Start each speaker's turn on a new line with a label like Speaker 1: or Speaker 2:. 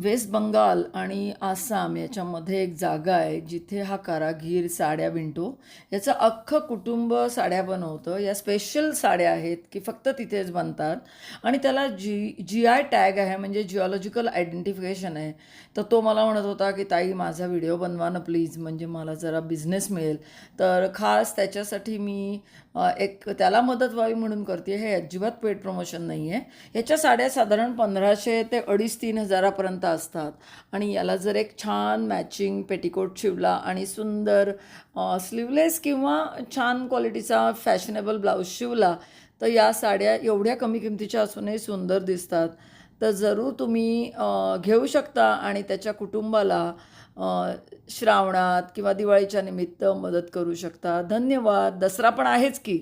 Speaker 1: Waste Bengal आणि आसाम याच्यामध्ये एक जागा आहे जिथे हा कारागीर साड्या विणतो. याचं अख्खं कुटुंब साड्या बनवतं. या स्पेशल साड्या आहेत की फक्त तिथेच बनतात आणि त्याला जी आय टॅग आहे, म्हणजे जिओलॉजिकल आयडेंटिफिकेशन आहे. तर तो मला म्हणत होता की ताई, माझा व्हिडिओ बनवा ना प्लीज, म्हणजे मला जरा बिझनेस मिळेल. तर खास त्याच्यासाठी मी एक त्याला मदत व्हावी म्हणून करते. हे अजिबात पेड प्रमोशन नाही आहे. ह्याच्या साड्या साधारण 1500 ते 2500-3000 असतात आणि याला जर एक छान मॅचिंग पेटिकोट शिवला आणि सुंदर स्लीवलेस किंवा छान क्वालिटीचा फॅशनेबल ब्लाऊज शिवला तर या साड्या एवढ्या कमी किमतीच्या असूनही सुंदर दिसतात. तर जरूर तुम्ही घेऊ शकता आणि त्याच्या कुटुंबाला श्रावणात किंवा दिवाळीच्या निमित्त मदत करू शकता. धन्यवाद. दसरा पण आहेच की.